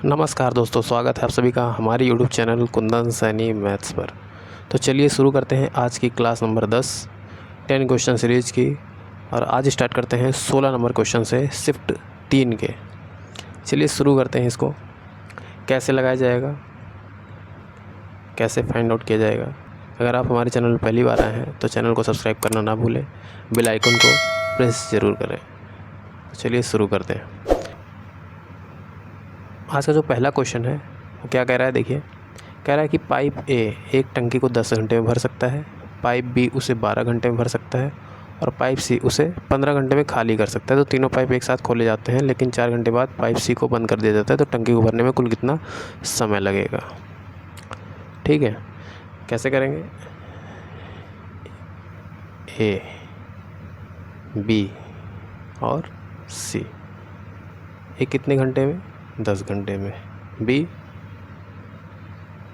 नमस्कार दोस्तों, स्वागत है आप सभी का हमारे YouTube channel Kundan Saini maths पर। तो चलिए शुरू करते हैं आज की क्लास नंबर 10 क्वेश्चन सीरीज़ की। और आज स्टार्ट करते हैं 16 नंबर क्वेश्चन से शिफ्ट 3 के। चलिए शुरू करते हैं। इसको कैसे लगाया जाएगा, कैसे फाइंड आउट किया जाएगा। अगर आप हमारे चैनल पर पहली बार आए हैं तो चैनल को सब्सक्राइब करना ना भूलें, बेल आइकन को प्रेस ज़रूर करें। तो चलिए शुरू करते हैं। आज का जो पहला क्वेश्चन है वो क्या कह रहा है, देखिए। कह रहा है कि पाइप ए एक टंकी को 10 घंटे में भर सकता है, पाइप बी उसे 12 घंटे में भर सकता है और पाइप सी उसे 15 घंटे में खाली कर सकता है। तो तीनों पाइप एक साथ खोले जाते हैं, लेकिन 4 घंटे बाद पाइप सी को बंद कर दिया जाता है। तो टंकी को भरने में कुल कितना समय लगेगा। ठीक है, कैसे करेंगे। ए, बी और सी। ए कितने घंटे में, 10 घंटे में, बी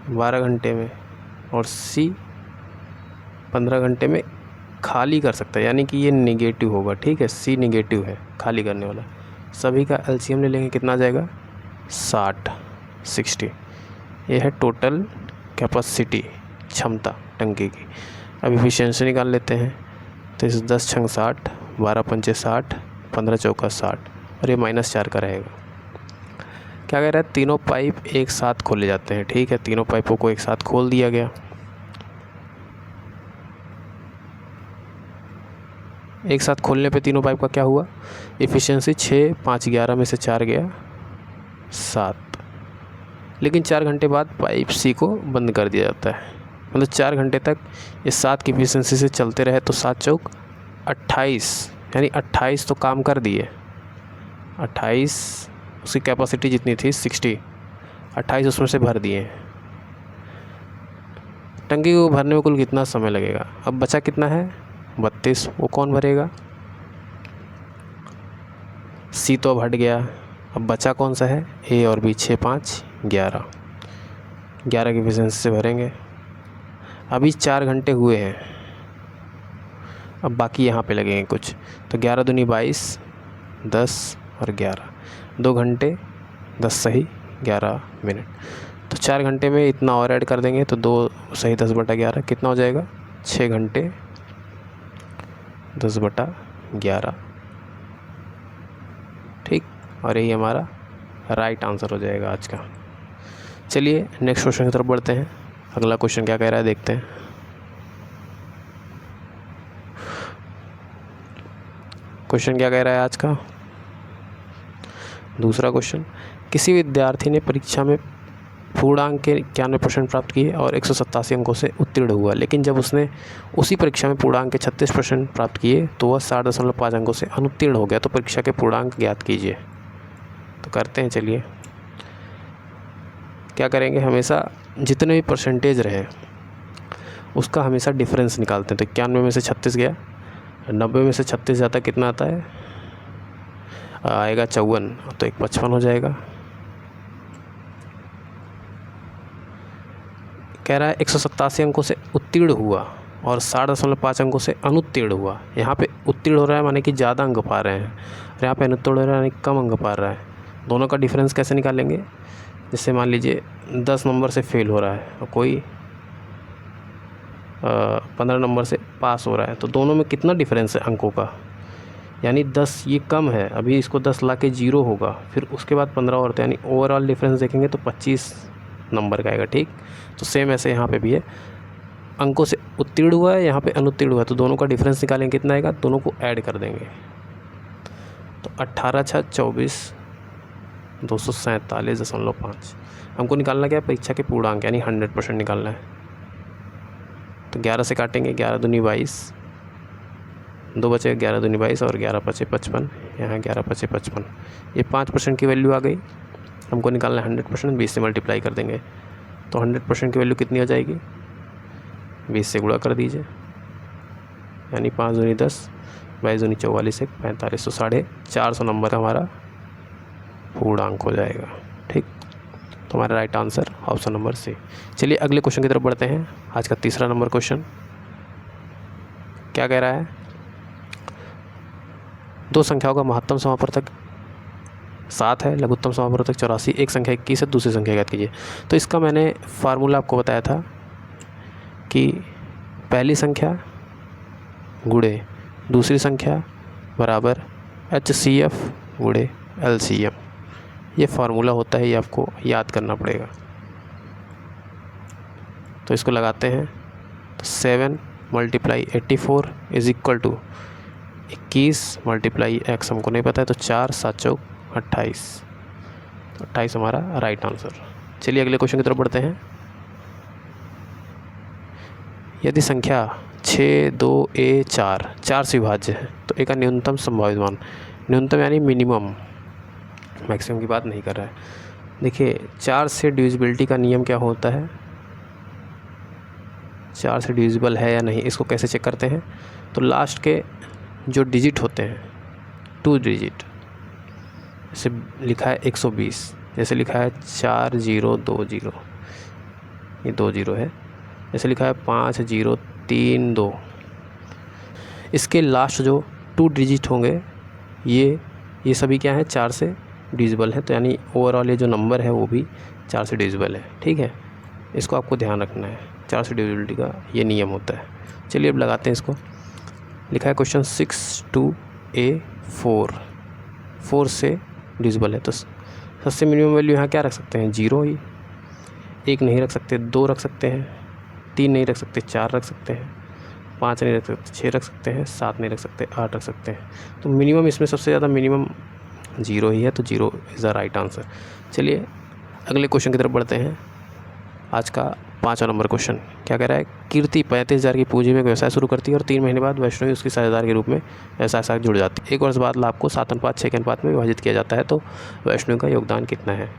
12 घंटे में और सी 15 घंटे में खाली कर सकता है। यानी कि ये नेगेटिव होगा। ठीक है, सी नेगेटिव है, खाली करने वाला। सभी का एलसीएम ले लेंगे, कितना आ जाएगा 60। ये है टोटल कैपेसिटी, क्षमता टंकी की। अब एफिशिएंसी निकाल लेते हैं। तो इस 10 छंग 60, 12 पंचे 60, 15 चौका 60 और ये -4 का रहेगा। क्या कह रहा है, तीनों पाइप एक साथ खोले जाते हैं। ठीक है, तीनों पाइपों को एक साथ खोल दिया गया। एक साथ खोलने पे तीनों पाइप का क्या हुआ, एफिशिएंसी 6, 5, 11 में से 4 गया 7। लेकिन 4 घंटे बाद पाइप सी को बंद कर दिया जाता है। मतलब 4 घंटे तक ये 7 की एफिशिएंसी से चलते रहे तो 7 चौक 28, यानी 28 तो काम कर दिए। 28 उसकी कैपेसिटी जितनी थी 60, 28 उसमें से भर दिए। टंकी को भरने में कुल कितना समय लगेगा। अब बचा कितना है 32, वो कौन भरेगा। सी तो अब हट गया। अब बचा कौन सा है, ए और बी। 6, 5, 11 की एफिशिएंसी से भरेंगे। अभी 4 घंटे हुए हैं, अब बाकी यहाँ पे लगेंगे कुछ। तो 11 दूनी 22, 10 और 11, 2 घंटे 10 सही 11 मिनट। तो 4 घंटे में इतना और ऐड कर देंगे तो 2 सही 10/11 कितना हो जाएगा, 6 घंटे 10/11। ठीक, और यही हमारा राइट आंसर हो जाएगा आज का। चलिए नेक्स्ट क्वेश्चन की तरफ बढ़ते हैं। अगला क्वेश्चन क्या कह रहा है, देखते हैं। क्वेश्चन क्या कह रहा है आज का दूसरा क्वेश्चन। किसी विद्यार्थी ने परीक्षा में पूर्णांक के 91% प्राप्त किए और 187 अंकों से उत्तीर्ण हुआ, लेकिन जब उसने उसी परीक्षा में पूर्णांक के 36% प्राप्त किए तो वह 60.5 अंकों से अनुत्तीर्ण हो गया। तो परीक्षा के पूर्णांक ज्ञात कीजिए। तो करते हैं, चलिए। क्या करेंगे, हमेशा जितने भी परसेंटेज रहे उसका हमेशा डिफरेंस निकालते हैं। तो 91 में से 36 गया, 90 में से 36 जाता कितना आता है, आएगा 54, तो 55 हो जाएगा। कह रहा है 187 अंकों से उत्तीर्ण हुआ और 60.5 अंकों से अनुत्तीर्ण हुआ। यहाँ पे उत्तीर्ण हो रहा है माने कि ज़्यादा अंक पा रहे हैं, और यहाँ पे अनुत्तीर्ण हो रहा है यानी कम अंक पा रहा है। दोनों का डिफरेंस कैसे निकालेंगे, जैसे मान लीजिए 10 नंबर से फेल हो रहा है और कोई 15 नंबर से पास हो रहा है, तो दोनों में कितना डिफरेंस है अंकों का, यानी 10 ये कम है। अभी इसको 10 ला के 0 होगा, फिर उसके बाद 15 और, यानी ओवरऑल डिफरेंस देखेंगे तो 25 नंबर का आएगा। ठीक, तो सेम ऐसे यहाँ पे भी है, अंकों से उत्तीर्ण हुआ है, यहाँ पे अनुत्तीर्ण हुआ है, तो दोनों का डिफरेंस निकालेंगे कितना आएगा, दोनों को ऐड कर देंगे। तो 18 × 24 247.5 हमको निकालना क्या है, परीक्षा के पूर्णांक यानी 100% निकालना है। तो 11 से काटेंगे, 11 दूनी 22, 2 बचे 11 दूनी 22 और 11 पचे 55, यहाँ 11 पचे 55। ये 5% की वैल्यू आ गई। हमको निकालना है 100%, 20 से मल्टीप्लाई कर देंगे तो 100% की वैल्यू कितनी हो जाएगी, 20 से गुणा कर दीजिए, यानी 5 दूनी 10, 22 दूनी 44, 45, तो 450 नंबर हमारा पूर्णांक हो जाएगा। ठीक, तो हमारा right answer option number C. चलिए अगले क्वेश्चन की तरफ बढ़ते हैं। आज का तीसरा नंबर क्वेश्चन क्या कह रहा है, दो संख्याओं का महत्तम समापवर्तक 7 है, लघुत्तम समापवर्तक 84, एक संख्या 21 है, दूसरी संख्या ज्ञात कीजिए। तो इसका मैंने फार्मूला आपको बताया था कि पहली संख्या गुणे दूसरी संख्या बराबर HCF गुणे LCM। ये फार्मूला होता है, ये आपको याद करना पड़ेगा। तो इसको लगाते हैं, तो 7 × 84 इज इक्वल टू 21 × x हमको नहीं पता है, तो 4 7 चौक 28, तो 28 हमारा राइट आंसर। चलिए अगले क्वेश्चन की तरफ बढ़ते हैं। यदि संख्या 6 2 A 4 से विभाज्य है तो ए का न्यूनतम संभावित मान, न्यूनतम यानी मिनिमम, मैक्सिमम की बात नहीं कर रहा है। देखिए 4 से डिविजिबिलिटी का नियम क्या होता है, 4 से डिविजिबल है या नहीं, इसको कैसे चेक करते हैं। तो लास्ट के जो डिजिट होते हैं 2 डिजिट, जैसे लिखा है 120, जैसे लिखा है 4020, ये 2 0 है, जैसे लिखा है 5032, इसके लास्ट जो 2 डिजिट होंगे ये सभी क्या है, 4 से डिविजिबल है। तो यानी ओवरऑल ये जो नंबर है वो भी 4 से डिविजिबल है। ठीक है, इसको आपको ध्यान रखना है, 4 से डिविजिबिलिटी का ये नियम होता है। चलिए अब लगाते हैं इसको। लिखा है क्वेश्चन 6 2 A 4 से डिविजिबल है, तो सबसे मिनिमम वैल्यू यहाँ क्या रख सकते हैं, 0 ही, 1 नहीं रख सकते, 2 रख सकते हैं, 3 नहीं रख सकते, 4 रख सकते हैं, 5 नहीं रख सकते, 6 रख सकते हैं, 7 नहीं रख सकते, 8 रख सकते हैं। तो मिनिमम इसमें सबसे ज़्यादा मिनिमम 0 ही है, तो 0 इज़ द राइट आंसर। चलिए अगले क्वेश्चन की तरफ बढ़ते हैं। आज का 5वां नंबर क्वेश्चन क्या कह रहा है, कीर्ति 35,000 की पूंजी में एक व्यवसाय शुरू करती है और 3 महीने बाद वैष्णवी उसकी साझेदार के रूप में व्यवसाय साथ जुड़ जाती है। 1 वर्ष बाद लाभ को 7:6 के अनुपात में विभाजित किया जाता है, तो वैष्णवी का योगदान कितना है।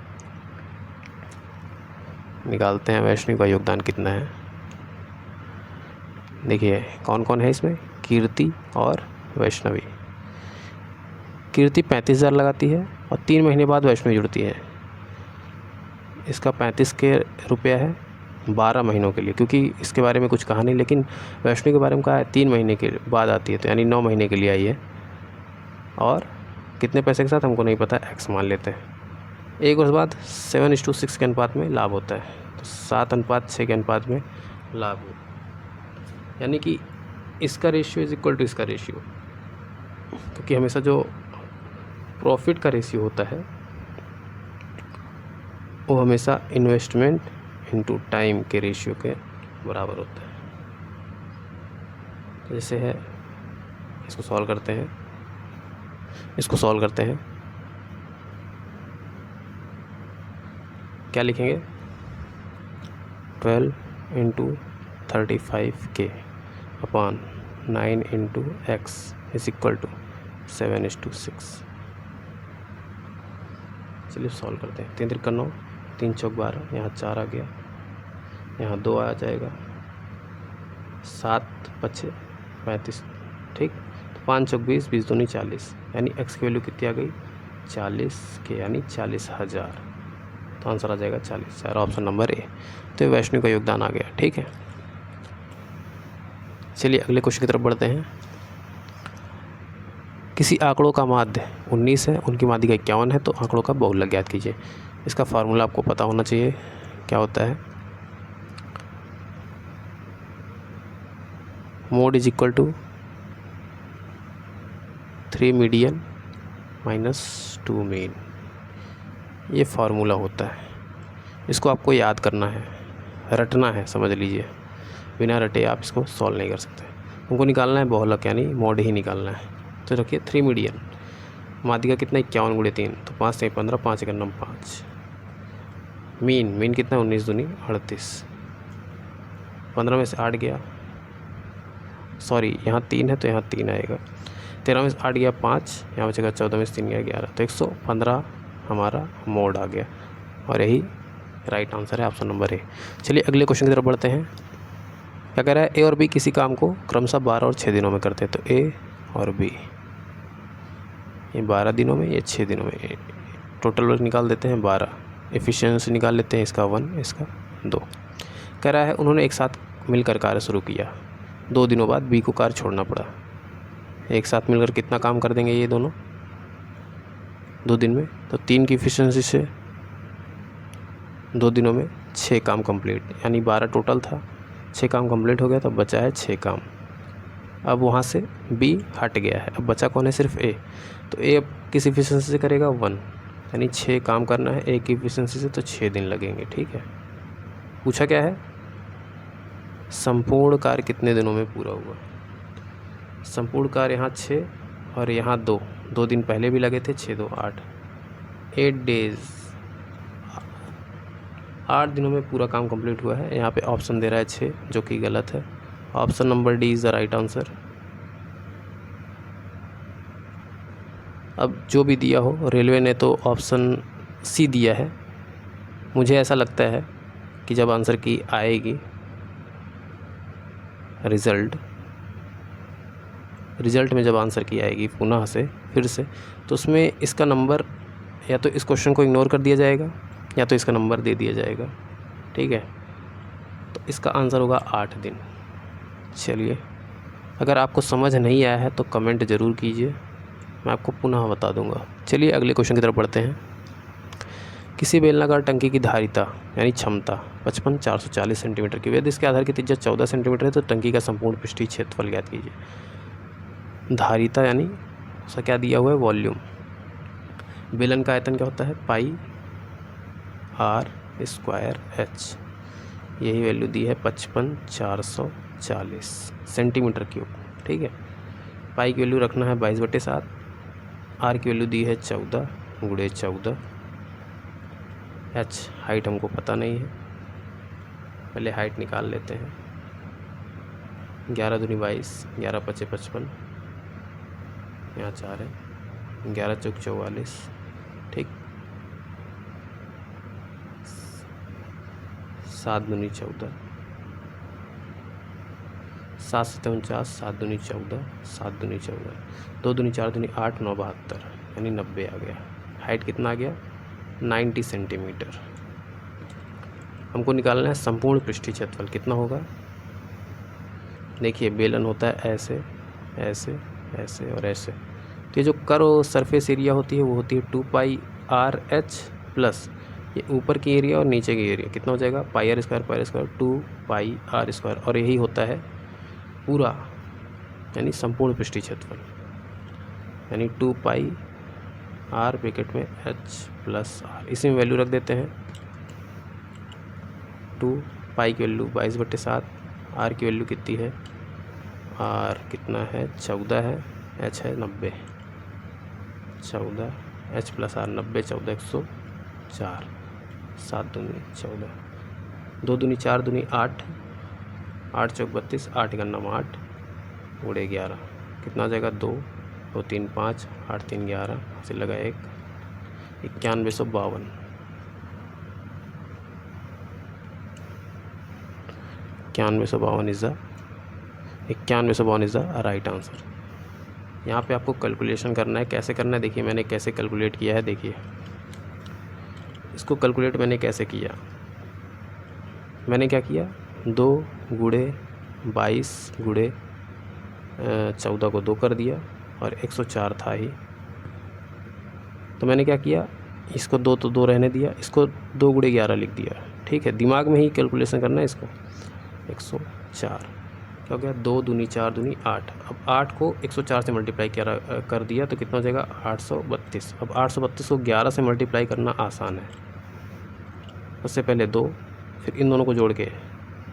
निकालते हैं वैष्णवी का योगदान कितना है। देखिए कौन कौन है इसमें, कीर्ति और वैष्णवी। कीर्ति 35,000 लगाती है और 3 महीने बाद वैष्णवी जुड़ती है। इसका 35 के रुपया है 12 महीनों के लिए, क्योंकि इसके बारे में कुछ कहा नहीं, लेकिन वैष्णवी के बारे में कहा है 3 महीने के बाद आती है, तो यानी 9 महीने के लिए आई है। और कितने पैसे के साथ हमको नहीं पता, x मान लेते हैं। 1 वर्ष बाद 7:6 के अनुपात में लाभ होता है, तो 7:6 के अनुपात में लाभ हो, यानी कि इसका रेशियो इज इक्वल टू इसका रेशियो, क्योंकि हमेशा जो प्रॉफिट का रेशियो होता है वो हमेशा इन्वेस्टमेंट इनटू टाइम के रेशियो के बराबर होता है। तो जैसे है, इसको सॉल्व करते हैं, क्या लिखेंगे, 12 × 35K upon 9 × x is equal to 7:6। चलिए सॉल्व करते हैं। 3 3 9, 3 चौक 12, यहाँ 4 आ गया, यहाँ 2 आ जाएगा, 7 5 35, ठीक। तो 5 चौक 20, 20 दूनी 40, यानी x की वैल्यू कितनी आ गई, 40 के, यानी 40,000। तो आंसर आ जाएगा 40,000, ऑप्शन नंबर ए। तो वैष्णवी का योगदान आ गया। ठीक है, चलिए अगले क्वेश्चन की तरफ बढ़ते हैं। किसी आंकड़ों का माध्य 19 है, उनकी माध्यिका 51 है, तो आंकड़ों का बहुलक ज्ञात कीजिए। इसका फार्मूला आपको पता होना चाहिए, क्या होता है, mode is equal to 3 median minus 2 mean, ये फार्मूला होता है। इसको आपको याद करना है, रटना है, समझ लीजिए, बिना रटे आप इसको सॉल्व नहीं कर सकते। हमको निकालना है बहुलक, यानी मोड ही निकालना है। तो रखिए 3 मीडियन, माध्यिका कितना 51 × 3, तो 5 से 15, 5 1 9 5। मीन कितना 19 दूनी 38, 15 में से 8 गया, सॉरी यहाँ 3 है तो यहाँ 3 आएगा, 13 में से 8 गया 5, यहाँ बचेगा 14 में से 3 गया 11, तो 115 हमारा मोड आ गया, और यही राइट आंसर है, ऑप्शन नंबर ए। चलिए अगले क्वेश्चन की तरफ बढ़ते हैं। क्या कह रहा है, ए और बी किसी काम को क्रमशः 12 और 6 दिनों में करते हैं, तो ए और बी, ये 12 दिनों में, ये 6 दिनों में, टोटल वर्क निकाल देते हैं 12, एफिशिएंसी निकाल लेते हैं, इसका 1 इसका 2। कह रहा है उन्होंने एक साथ मिलकर कार्य शुरू किया, 2 दिनों बाद बी को कार्य छोड़ना पड़ा। एक साथ मिलकर कितना काम कर देंगे ये दोनों, 2 दिन में, तो 3 की एफिशिएंसी से 2 दिनों में 6 काम कंप्लीट, यानी 12 टोटल था, 6 काम कंप्लीट हो गया, तो बचा है 6 काम। अब वहाँ से बी हट गया है, अब बचा कौन है, सिर्फ ए। तो ए अब किस एफिशिएंसी से करेगा, 1, यानी 6 काम करना है ए की एफिशिएंसी से, तो 6 दिन लगेंगे। ठीक है, पूछा क्या है, संपूर्ण कार्य कितने दिनों में पूरा हुआ। संपूर्ण कार्य यहाँ 6 और यहाँ 2 दिन पहले भी लगे थे, 6 2 8, 8 डेज, 8 दिनों में पूरा काम कंप्लीट हुआ है। यहाँ पे ऑप्शन दे रहा है 6, जो कि गलत है। Option number D is the right answer. अब जो भी दिया हो, रेलवे ने तो ऑप्शन सी दिया है। मुझे ऐसा लगता है कि जब आंसर की आएगी रिज़ल्ट में जब आंसर की आएगी पुनः से फिर से, तो उसमें इसका नंबर या तो इस क्वेश्चन को इग्नोर कर दिया जाएगा या तो इसका नंबर दे दिया जाएगा। ठीक है, तो इसका आंसर होगा 8 दिन। चलिए, अगर आपको समझ नहीं आया है तो कमेंट ज़रूर कीजिए, मैं आपको पुनः बता दूंगा। चलिए अगले क्वेश्चन की तरफ बढ़ते हैं। किसी बेलनाकार टंकी की धारिता यानी क्षमता 55 440 सेंटीमीटर की, यदि इसके आधार की त्रिज्या 14 सेंटीमीटर है तो टंकी का संपूर्ण पृष्ठीय क्षेत्रफल ज्ञात कीजिए। धारिता यानी उसका क्या दिया हुआ है, वॉल्यूम। बेलन का आयतन क्या होता है, पाई आर स्क्वायर एच, यही वैल्यू दी है 55 440 सेंटीमीटर क्यूब। ठीक है, पाई की वैल्यू रखना है 22/7, आर की वैल्यू दी है 14 × 14, एच हाइट हमको पता नहीं है, पहले हाइट निकाल लेते हैं। 11 दूनी 22, 11 पचे 55, यहाँ 4 है, 11 चौक 44। ठीक, 7 दूनी 14, 7 7 49, 7 दूनी 14, 7 दूनी 14, 2 दूनी 4 दूनी 8, 9 72, यानी 90 आ गया। हाइट कितना आ गया, 90 सेंटीमीटर। हमको निकालना है संपूर्ण पृष्ठीय क्षेत्रफल कितना होगा। देखिए बेलन होता है ऐसे ऐसे ऐसे और ऐसे, तो ये जो कर्व सरफेस एरिया होती है वो होती है 2πr/h प्लस ये ऊपर की एरिया और नीचे की एरिया कितना हो जाएगा, πr² 2πr², और यही होता है पूरा यानी संपूर्ण पृष्ठीय क्षेत्रफल, यानी 2πr ब्रैकेट में h + r। इसी में वैल्यू रख देते हैं। 2π की वैल्यू 22/7, r की वैल्यू कितनी है, r कितना है 14 है, h है 90, 14 h + r 90, 14 104, 7 दूनी 14, 2 दूनी 4 दूनी 8, 8 चौक 32, 8 × 9 8 × 11 कितना आ जाएगा, 2 2 3 5, 8 3 11 से लगा 1, 9152, 9152 इज़ द राइट आंसर। यहाँ पे आपको कैलकुलेशन करना है। कैसे करना है देखिए, मैंने कैसे कैलकुलेट किया है। देखिए इसको कैलकुलेट मैंने कैसे किया, मैंने क्या किया, 2 × 22 × 14 को 2 कर दिया और 104 था ही, तो मैंने क्या किया, इसको 2 तो 2 रहने दिया, इसको 2 × 11 लिख दिया। ठीक है, दिमाग में ही कैलकुलेशन करना है इसको। 104 क्या हो गया, 2 दूनी 4 दूनी 8, अब 8 को 104 से मल्टीप्लाई कर दिया तो कितना हो जाएगा, 832। अब 832 को 11 से मल्टीप्लाई करना आसान है। उससे पहले 2, फिर इन दोनों को जोड़ के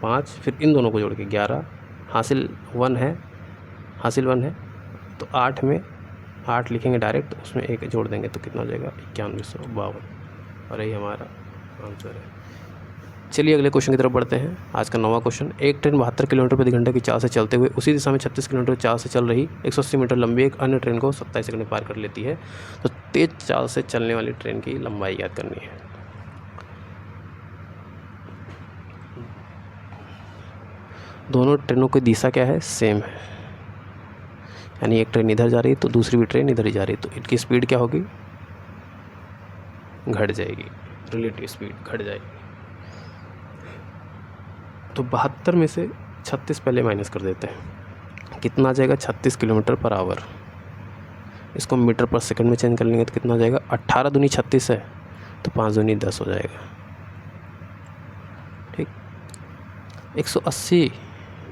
5, फिर इन दोनों को जोड़ के 11, हासिल 1 है, तो 8 में 8 लिखेंगे डायरेक्ट, तो उसमें 1 जोड़ देंगे तो कितना हो जाएगा, 9152, और यही हमारा आंसर है। चलिए अगले क्वेश्चन की तरफ बढ़ते हैं। आज का 9वां क्वेश्चन, एक ट्रेन 72 किलोमीटर प्रति घंटे की चाल से चलते हुए उसी दिशा में 36 किलोमीटर चाल से चल रही 180 मीटर लंबी एक अन्य ट्रेन को 27 सेकंड में पार कर लेती है, तो तेज चाल से चलने वाली ट्रेन की लंबाई याद करनी है। दोनों ट्रेनों की दिशा क्या है, सेम है, यानी एक ट्रेन इधर जा रही है तो दूसरी भी ट्रेन इधर ही जा रही है, तो इनकी स्पीड क्या होगी, घट जाएगी, रिलेटिव स्पीड घट जाएगी। तो 72 में से 36 पहले माइनस कर देते हैं, कितना आ जाएगा, 36 किलोमीटर पर आवर। इसको मीटर पर सेकंड में चेंज कर लेंगे तो कितना हो जाएगा, 18 दूनी 36 है तो 5 दूनी 10 हो जाएगा। ठीक, 180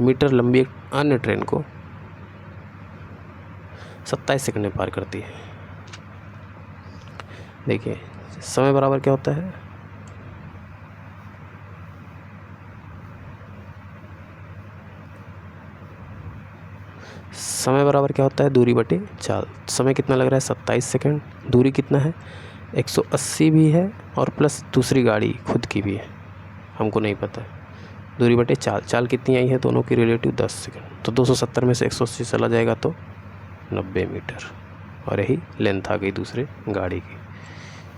मीटर लंबी एक अन्य ट्रेन को 27 सेकंड में पार करती है। देखिए समय बराबर क्या होता है, समय बराबर क्या होता है, दूरी बटे चाल। समय कितना लग रहा है 27 सेकंड, दूरी कितना है 180 भी है और प्लस दूसरी गाड़ी खुद की भी है, हमको नहीं पता है। दूरी बटे चाल, चाल कितनी आई है दोनों की रिलेटिव 10 सेकंड, तो 270 में से 180 चला जाएगा तो 90 मीटर, और यही लेंथ आ गई दूसरे गाड़ी की।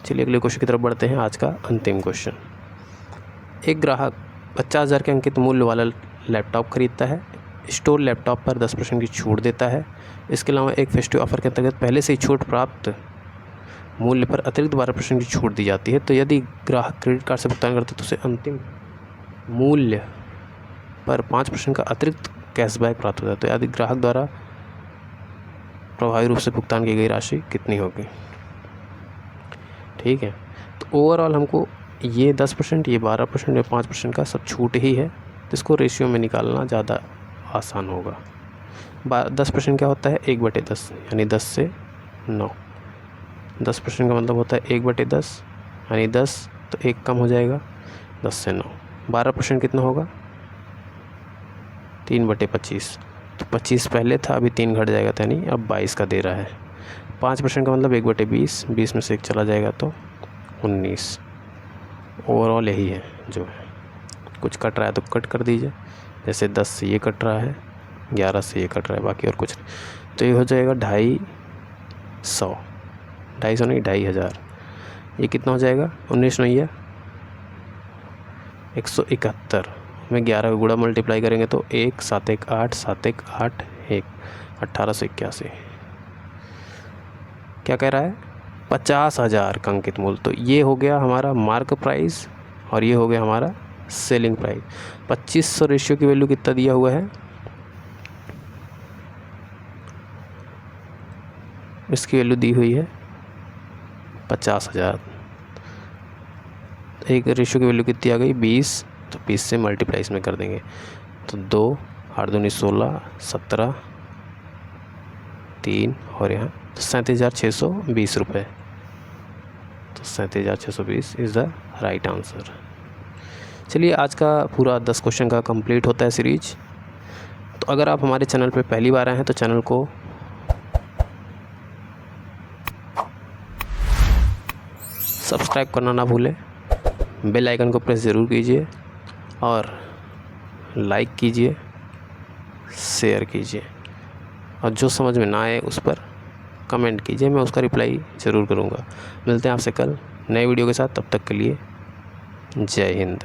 चलिए अगले क्वेश्चन की तरफ बढ़ते हैं। आज का अंतिम क्वेश्चन, एक ग्राहक 50,000 के अंकित मूल्य वाला लैपटॉप खरीदता है, स्टोर लैपटॉप पर 10% की छूट देता है। इसके अलावा एक फेस्टिव ऑफर के अंतर्गत पहले से ही छूट प्राप्त मूल्य पर अतिरिक्त 12% की छूट दी जाती है। तो यदि ग्राहक क्रेडिट कार्ड से भुगतान करता है तो उसे अंतिम मूल्य पर 5% का अतिरिक्त कैशबैक प्राप्त होता है। तो यदि ग्राहक द्वारा प्रभावी रूप से भुगतान की गई राशि कितनी होगी। ठीक है, तो ओवरऑल हमको ये 10%, ये 12%, ये 5% का सब छूट ही है, तो इसको रेशियो में निकालना ज़्यादा आसान होगा। 10% क्या होता है 1/10, यानी 10 से 9। 10% का मतलब होता है 1/10, यानी 10 तो 1 कम हो जाएगा, 10 से 9। 12% कितना होगा 3/25, तो 25 पहले था, अभी 3 घट जाएगा, तो यानी अब 22 का दे रहा है। 5% का मतलब 1/20, 20 में से 1 चला जाएगा तो 19। ओवरऑल यही है जो है, कुछ कट रहा है तो कट कर दीजिए, जैसे 10 से ये कट रहा है, 11 से ये कट रहा है, बाकी और कुछ नहीं। तो ये हो जाएगा 250, 250 नहीं 2500। ये कितना हो जाएगा 19 नहीं है 171 में 11 का गुणा मल्टीप्लाई करेंगे तो 1 7 1 8 7 1 8 1 1881। क्या कह रहा है 50,000 का अंकित मूल्य। तो ये हो गया हमारा मार्क प्राइस और ये हो गया हमारा सेलिंग प्राइस। 2500 रेशियो की वैल्यू कितना दिया हुआ है, इसकी वैल्यू दी हुई है 50,000। एक रेशियो की वैल्यू कितनी आ गई 20, तो 20 से मल्टीप्लाई इसमें कर देंगे तो 2 8 दूनी 16 17 3 और यहाँ 37,620 रुपये। तो 37,620 इज़ द राइट आंसर। चलिए आज का पूरा 10 क्वेश्चन का कंप्लीट होता है सीरीज। तो अगर आप हमारे चैनल पे पहली बार आए हैं तो चैनल को सब्सक्राइब करना ना भूलें, बेल आइकन को प्रेस ज़रूर कीजिए और लाइक कीजिए, शेयर कीजिए, और जो समझ में ना आए उस पर कमेंट कीजिए, मैं उसका रिप्लाई ज़रूर करूँगा। मिलते हैं आपसे कल नए वीडियो के साथ, तब तक के लिए जय हिंद।